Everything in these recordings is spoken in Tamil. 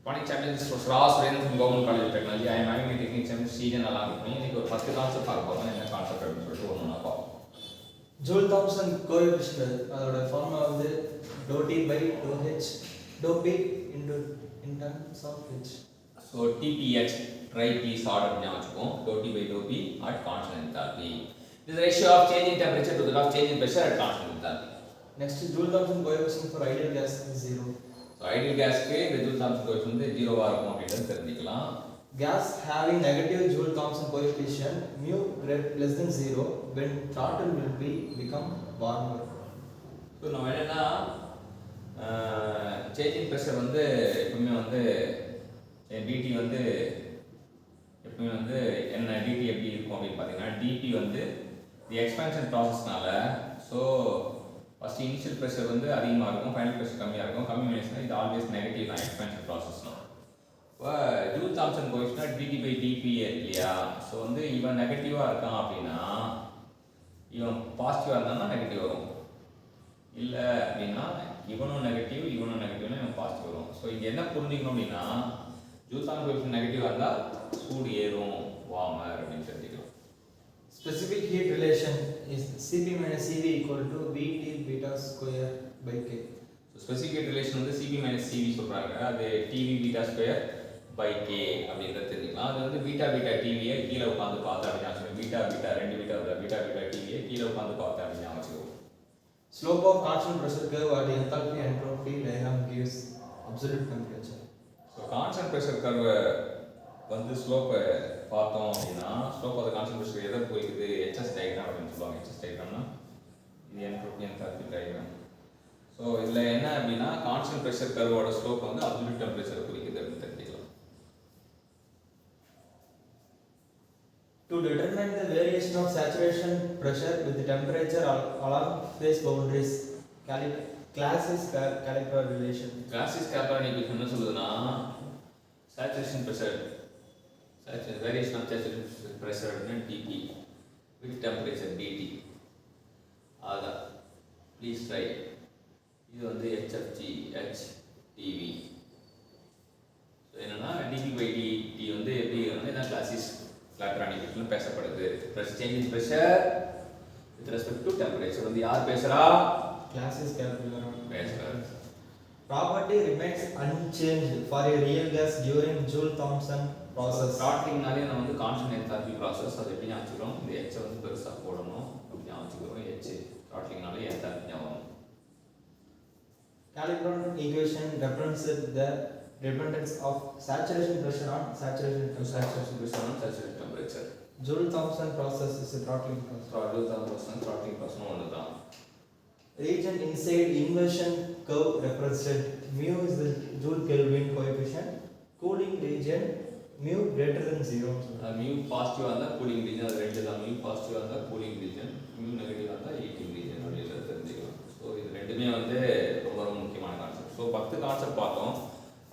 Morning champions for Ross Rain from Government College of Technology. I am having a technique champion season along with me. இன்னைக்கு ஒரு 10 கான்செப்ட் பார்க்க போறோம். என்ன கான்செப்ட் அப்படினு சொல்லிட்டு ஒவ்வொண்ணா பார்ப்போம். ஜூல் தாம்சன் கோஎஃபிஷியன்ட் அதோட ஃபார்முலா வந்து dou T by dou H dou P into in terms of H. So TPH try P sort ஞாபகம் வச்சுக்கோம். dou T by dou P at constant enthalpy. This is the ratio of change in temperature to that of change in pressure at constant enthalpy. Next Joule Thomson coefficient for ideal gas is 0. So ideal gas க்கு இந்த ஜூல் தாம்சன் கோஎஃபிஷியன்ட் வந்து 0 ஆ இருக்கும் அப்படிங்கறத தெரிஞ்சுக்கலாம். Gas having negative Joule Thomson coefficient mu less than 0 when throttle will become warmer. So நம்ம என்னன்னா change in pressure வந்து எப்பவுமே வந்து dt வந்து எப்பவுமே வந்து என்ன dt எப்படி இருக்கும் அப்படி பாத்தீங்கன்னா dt வந்து the expansion processனால so first initial pressure வந்து அதிகமா இருக்கும் final pressure கம்மியா இருக்கும் கம்மி ஆயிடுச்சுனா இது always negative தான் expansion processனா Joule Thomson coefficient dt by dp இல்லையா சோ வந்து இவன் நெகட்டிவா இருக்கான் அப்படினா இவன் பாசிட்டிவா இருந்தானா நெகட்டிவ் வரும் இல்ல அப்படினா இவனும் நெகட்டிவ்னா இவன் பாசிட்டிவ் வரும் சோ இங்க என்ன புரிஞ்சிக்கணும் அப்படினா ஜூல் தாம்சன் கோஎஃபிஷியன்ட் நெகட்டிவா இருந்தா சூடு ஏறும் வார்மர் அப்படினு தெரிஞ்சுக்கலாம். Specific heat relation is Cp minus Cv equal to Vt beta square by K. So specific heat relation வந்து Cp minus Cv சொல்றாங்க அது Tv beta square by K அப்படிங்கறது தெரிஞ்சுக்கலாம். அது வந்து பீட்டா Tv யை கீழ உட்கார்ந்து பார்த்தா அப்படினா சொல்லுங்க ரெண்டு பீட்டா Tv யை கீழ உட்கார்ந்து பார்த்தா அப்படினா வச்சுக்கோ. Slope of constant pressure curve at enthalpy entropy diagram gives absolute temperature. So constant pressure curve வந்து ஸ்லோப் பார்த்தோம் அப்படினா slope of the constant pressure எதை குறிக்குது HS டயகிராம் அப்படினு சொல்வாங்க. HS டயகிராம்னா இது entropy enthalpy டயகிராம். சோ இதுல என்ன அப்படினா கான்ஸ்டன்ட் பிரஷர் கர்வோட ஸ்லோப் வந்து அப்சல்யூட் டெம்பரேச்சர் குறிக்குது அப்படினு தெரிஞ்சுக்கலாம். To determine the variation of saturation pressure with the temperature along phase boundaries, Clausius caliper relation. Clausius caliper equation என்ன சொல்லுதுன்னா saturation pressure variation of saturation pressure dP with temperature dt அதான் ப்ளீஸ் ட்ரை இது வந்து HFG HTV ஸோ என்னன்னா dP by dt வந்து எப்படி வந்து Clausius caliper equation பேசப்படுது change in pressure with respect to temperature வந்து யார் பேசுறா Clausius caliper பேசுறாரு. Property remains unchanged for a real gas during Joule-Thomson process. Throttling-னாலே நம்ம வந்து constant enthalpy process அது எப்படி ஞாபகம் இந்த h வந்து பெருசா போடணும் அப்படி ஞாபகம் h throttling-னாலே enthalpy ஞாபகம். Caliper equation represents the dependence of saturation pressure on saturation temperature. Joule-Thomson process is a throttling process. Throttling process ஒண்ணுதான். Region inside inversion curve represent mu is the Joule Kelvin coefficient. Cooling region mu greater than 0. mu பாசிட்டிவா இருந்தா கூலிங் ரீஜன் அது ரெண்டு தான் mu பாசிட்டிவா இருந்தா கூலிங் ரீஜன் mu நெகட்டிவா இருந்தா ஹீட்டிங் ரீஜன் அப்படிங்கறத தெரிஞ்சுக்கலாம். சோ இது ரெண்டுமே வந்து ரொம்ப ரொம்ப முக்கியமான கான்செப்ட். சோ 10 கான்செப்ட் பார்த்தோம்.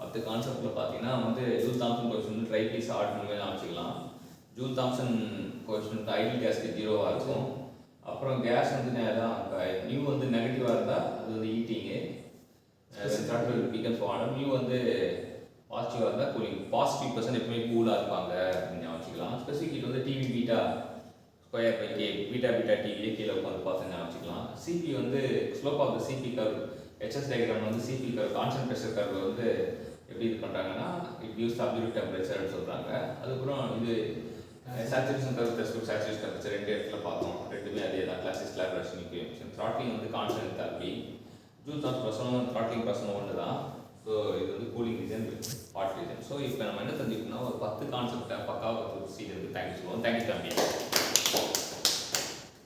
10 கான்செப்ட்ல பாத்தீங்கன்னா வந்து ஜூல் தாம்சன் கோஎஃபிஷியன்ட் ட்ரை பீஸ் ஆட் பண்ணி ஆரம்பிச்சுக்கலாம். ஜூல் தாம்சன் கோஎஃபிஷியன்ட் ஐடியல் கேஸ்க்கு 0 ஆ இருக்கும். அப்புறம் கேஸ் வந்து நேரா நியூ வந்து நெகட்டிவா இருந்தா அது வந்து heating throttle becomes warm mu வந்து பாசிட்டிவா இருந்தா கூலிங் பாசிட்டிவ் பர்சன் எப்பவுமே கூலா இருப்பாங்க அப்படின்னு ஞாபகம். ஸ்பெசிஃபிக் ஹீட் வந்து Tv beta square by K beta Tv யை கீழ உட்கார்ந்து பார்த்து ஞாபகம். Cp வந்து slope of the Cp curve HS diagram வந்து Cp curve constant pressure curve வந்து எப்படி இது பண்றாங்கன்னா இட் கிவ்ஸ் அப்சல்யூட் டெம்பரேச்சர் னு சொல்றாங்க. அதுக்கப்புறம் இது saturation curve with saturation temperature ரெண்டு இடத்துல பார்த்தோம். ரெண்டுமே அதே தான் Clausius caliper equation. Throttling வந்து constant enthalpy. Joule Thomson pressure throttling pressure ஒன்று தான். ஸோ இது வந்து cooling region hot region. So இப்போ நம்ம என்ன தெரிஞ்சுக்கணும்னா ஒரு 10 கான்செப்டை பக்காவாக ப்ரொசீஜருக்கு தேங்க்யூ சொல்லுவோம். தேங்க்யூ தம்பி.